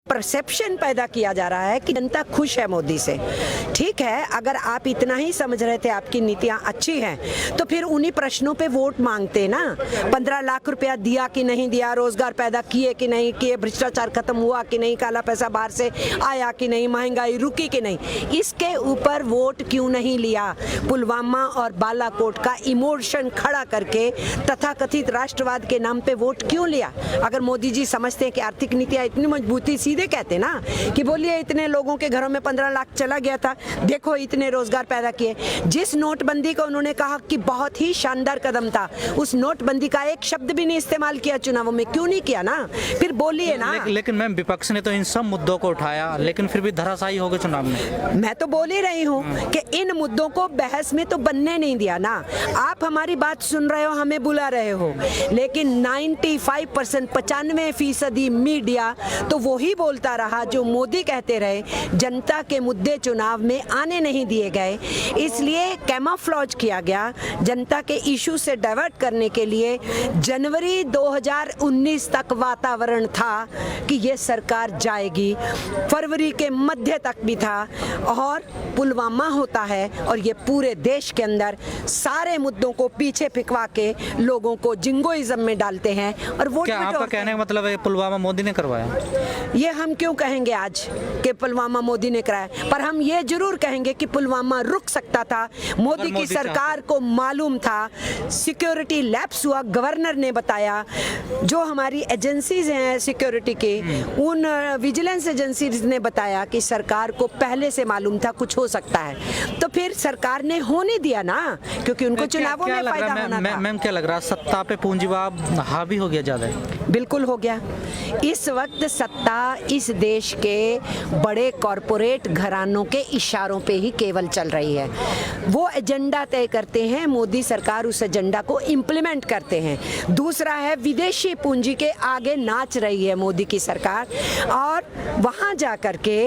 Perception पैदा किया जा रहा है कि जनता खुश है मोदी से। ठीक है, अगर आप इतना ही समझ रहे थे आपकी नीतियां अच्छी हैं तो फिर उन्हीं प्रश्नों पे वोट मांगते ना। 15 लाख रुपया दिया कि नहीं दिया, रोजगार पैदा किए कि नहीं किए, भ्रष्टाचार खत्म हुआ कि नहीं, काला पैसा बाहर से आया कि नहीं, महंगाई रुकी कि नहीं, इसके ऊपर वोट क्यों नहीं लिया? पुलवामा और बालाकोट का इमोशन खड़ा करके तथाकथित राष्ट्रवाद के नाम पे वोट क्यों लिया? अगर मोदी जी समझते हैं कि आर्थिक नीतियां इतनी मजबूती, सीधे कहते ना कि बोलिए इतने लोगों के घरों में 15 लाख चला गया था, देखो इतने रोजगार पैदा किए। जिस नोटबंदी को उन्होंने कहा कि बहुत ही शानदार कदम था, उस नोटबंदी का एक शब्द भी नहीं इस्तेमाल किया चुनावों में, क्यों नहीं किया ना? फिर बोलिए ना। लेकिन मैम विपक्ष ने तो इन सब मुद्दों को उठाया, लेकिन फिर भी धराशायी हो गए चुनाव में। मैं तो बोल ही रही हूँ कि इन मुद्दों को बहस में तो बनने नहीं दिया ना। आप हमारी बात सुन रहे हो, हमें बुला रहे हो, लेकिन 95% 95% मीडिया तो वही बोलता रहा जो मोदी कहते रहे। जनता के मुद्दे चुनाव में आने नहीं दिए गए, इसलिए कैमोफ्लेज किया गया जनता के इशू से डाइवर्ट करने के लिए। जनवरी 2019 तक वातावरण था कि ये सरकार जाएगी, फरवरी के मध्य तक भी था, और पुलवामा होता है और ये पूरे देश के अंदर सारे मुद्दों को पीछे फिकवा के लोगों को जिंगोइज्म में डालते हैं और वोट। क्या आपका कहने का मतलब है पुलवामा मोदी ने करवाया? ये हम क्यों कहेंगे आज कि पुलवामा मोदी ने कराया, पर हम ये जरूर कहेंगे कि पुलवामा रुक सकता था। मोदी की सरकार को मालूम था, सिक्योरिटी लैप्स हुआ, गवर्नर ने बताया, जो हमारी एजेंसीज हैं सिक्योरिटी के, उन विजिलेंस एजेंसीज ने बताया कि सरकार को पहले से मालूम था कुछ हो सकता है, तो फिर सरकार ने होने दिया ना, क्योंकि उनको चुनावों में फायदा होना था। मैम क्या लग रहा है, सत्ता पे पूंजीवाद हावी हो गया ज्यादा? बिल्कुल हो गया। इस वक्त सत्ता इस देश के बड़े कॉरपोरेट घरानों के इशारों पे ही केवल चल रही है। वो एजेंडा तय करते हैं, मोदी सरकार उस एजेंडा को इम्प्लीमेंट करते हैं। दूसरा है, विदेशी पूंजी के आगे नाच रही है मोदी की सरकार, और वहाँ जा करके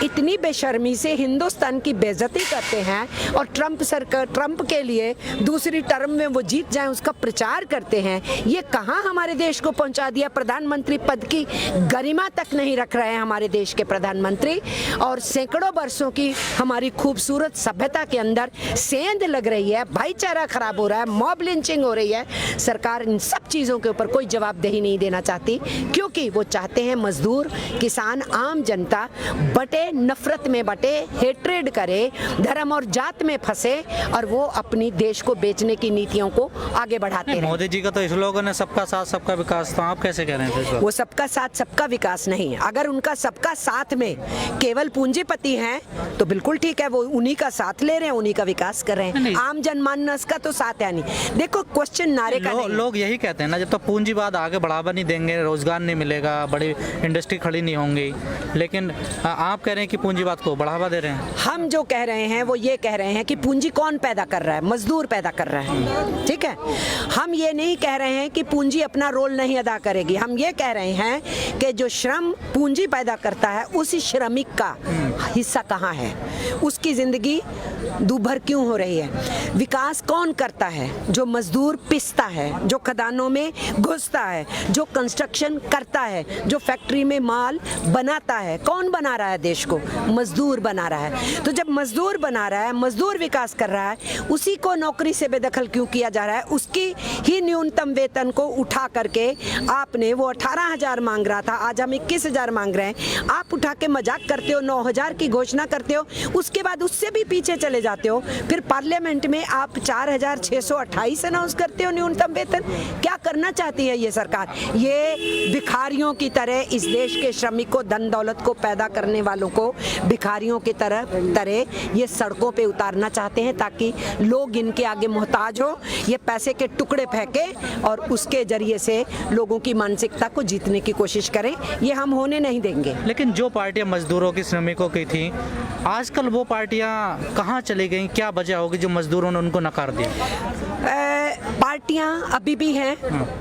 इतनी बेशर्मी से हिंदुस्तान की बेइज्जती करते हैं और ट्रंप के लिए दूसरी टर्म में वो जीत जाएं उसका प्रचार करते हैं। ये कहाँ हमारे देश को पहुँचा दिया? प्रधानमंत्री पद की गरिमा तक नहीं रख रहे हैं हमारे देश के प्रधानमंत्री, और सैकड़ों वर्षों की हमारी खूबसूरत सभ्यता के अंदर सेंध लग रही है, भाईचारा खराब हो रहा है, मॉब लिंचिंग हो रही है। सरकार इन सब चीज़ों के ऊपर कोई जवाबदेही नहीं देना चाहती, क्योंकि वो चाहते हैं मजदूर, किसान, आम जनता बटे, नफरत में बटे, हेट्रेड करे, धर्म और जात में फंसे, और वो अपनी देश को बेचने की नीतियों को आगे बढ़ाते हैं। मोदी जी का तो स्लोगन है सबका साथ सबका विकास, तो आप कैसे कह रहे हैं? वो सबका साथ सबका विकास नहीं है। अगर उनका सबका साथ में केवल पूंजीपति हैं तो बिल्कुल ठीक है, वो उन्हीं का साथ ले रहे हैं, उन्हीं का विकास कर रहे हैं। आम जनमानस का तो साथ है नहीं। देखो, क्वेश्चन नारे का नहीं। लोग यही कहते हैं ना, जब तक पूंजीवाद आगे बढ़ावा नहीं देंगे, रोजगार नहीं मिलेगा, बड़ी इंडस्ट्री खड़ी नहीं होंगी, लेकिन आप कह रहे हैं कि पूंजीवाद को बढ़ावा दे रहे हैं। हम जो कह रहे हैं वो ये कह रहे हैं कि पूंजी कौन पैदा कर रहा है? मजदूर पैदा कर रहा है, ठीक है। हम ये नहीं कह रहे हैं कि पूंजी अपना रोल नहीं अदा करेगी। हम ये कह रहे हैं कि जो श्रम पूंजी पैदा करता है, उसी श्रमिक का हिस्सा कहाँ है, उसकी जिंदगी दूभर क्यों हो रही है? विकास कौन करता है? जो मजदूर पिसता है, जो खदानों में घुसता है, जो कंस्ट्रक्शन करता है, जो फैक्ट्री में माल बनाता है। कौन बना रहा है देश को? मजदूर बना रहा है। तो जब मजदूर बना रहा है, मजदूर विकास कर रहा है, उसी को नौकरी से बेदखल क्यों किया जा रहा है? उसकी ही न्यूनतम वेतन को उठा करके आपने, वो 18,000 मांग रहा था, आज हम 21,000 मांग रहे हैं, आप उठा के मजाक करते हो, 9,000 की घोषणा करते हो, उसके बाद उससे भी पीछे चले जाते हो। फिर पार्लियामेंट में आप 4,628 अनाउंस करते हो न्यूनतम वेतन। क्या करना चाहती है ये सरकार? ये भिखारियों की तरह इस देश के श्रमिकों, धन दौलत को पैदा करने वालों को भिखारियों की तरह ये सड़कों पे उतारना चाहते हैं, ताकि लोग इनके आगे मोहताज हो, ये पैसे के टुकड़े फेंके और उसके जरिए से लोगों की मानसिकता को जीतने की कोशिश करें। ये हम होने नहीं देंगे। लेकिन जो पार्टियां मजदूरों की, श्रमिकों की थी, आजकल वो पार्टियां कहाँ चली गई? क्या वजह होगी जो मजदूरों ने उनको नकार दिया? पार्टियां अभी भी हैं,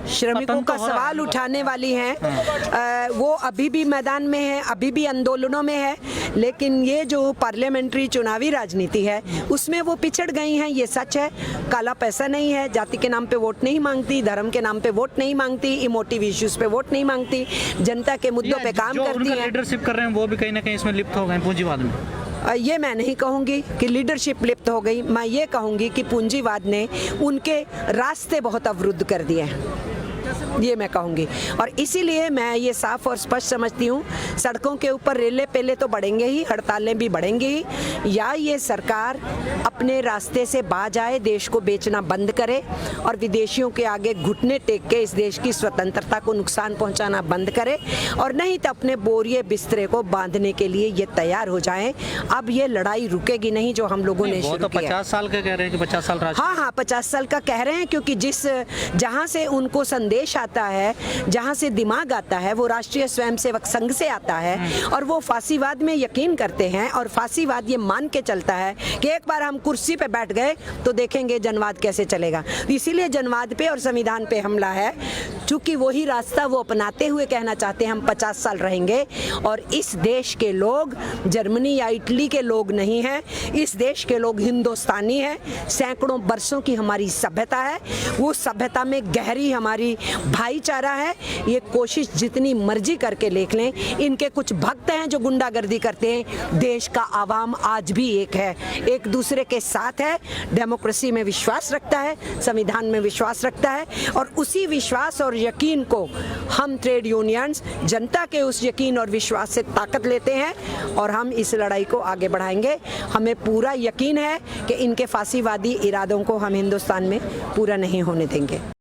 श्रमिकों पतन तो का हो रहा है सवाल उनका। उठाने वाली हैं, वो अभी भी मैदान में है, अभी भी आंदोलनों में है, लेकिन ये जो पार्लियामेंट्री चुनावी राजनीति है उसमें वो पिछड़ गई हैं, ये सच है। काला पैसा नहीं है, जाति के नाम पे वोट नहीं मांगती, धर्म के नाम पे वोट नहीं मांगती, इमोटिव इश्यूज पे वोट नहीं मांगती, जनता के मुद्दों पे काम जो करती उनका है। लीडरशिप कर रहे हैं वो भी कहीं ना कहीं इसमें लिप्त हो गए पूंजीवाद में। ये मैं नहीं कहूँगी कि लीडरशिप लिप्त हो गई, मैं ये कहूँगी कि पूंजीवाद ने उनके रास्ते बहुत अवरुद्ध कर दिए हैं, ये मैं कहूँगी। और इसीलिए मैं ये साफ और स्पष्ट समझती हूँ, सड़कों के ऊपर रेले पेले तो बढ़ेंगे ही, हड़तालें भी बढ़ेंगी ही, या ये सरकार अपने रास्ते से बाज आए, देश को बेचना बंद करे और विदेशियों के आगे घुटने टेक के इस देश की स्वतंत्रता को नुकसान पहुंचाना बंद करे, और नहीं तो अपने बोरिए बिस्तरे को बांधने के लिए ये तैयार हो जाएं। अब ये लड़ाई रुकेगी नहीं जो हम लोगों ने वो शुरू तो किया। 50 साल का कह रहे हैं कि 50 साल राज। हाँ, 50 साल का कह रहे हैं, क्योंकि जहाँ से उनको संदेश आता है, जहाँ से दिमाग आता है, वो राष्ट्रीय स्वयंसेवक संघ से आता है, और वो फांसीवाद में यकीन करते हैं, और फांसीवाद ये मान के चलता है कि एक बार हम कुर्सी पे बैठ गए तो देखेंगे जनवाद कैसे चलेगा। इसीलिए जनवाद पे और संविधान पे हमला है, चूंकि वही रास्ता वो अपनाते हुए कहना चाहते हैं हम 50 साल रहेंगे। और इस देश के लोग जर्मनी या इटली के लोग नहीं हैं, इस देश के लोग हिंदुस्तानी हैं, सैकड़ों बरसों की हमारी सभ्यता है, वो सभ्यता में गहरी हमारी भाईचारा है। ये कोशिश जितनी मर्जी करके देख लें, इनके कुछ भक्त हैं जो गुंडागर्दी करते हैं, देश का आवाम आज भी एक है, एक दूसरे के साथ है, डेमोक्रेसी में विश्वास रखता है, संविधान में विश्वास रखता है, और उसी विश्वास और यकीन को हम ट्रेड यूनियंस जनता के उस यकीन और विश्वास से ताकत लेते हैं, और हम इस लड़ाई को आगे बढ़ाएंगे। हमें पूरा यकीन है कि इनके फांसीवादी इरादों को हम हिंदुस्तान में पूरा नहीं होने देंगे।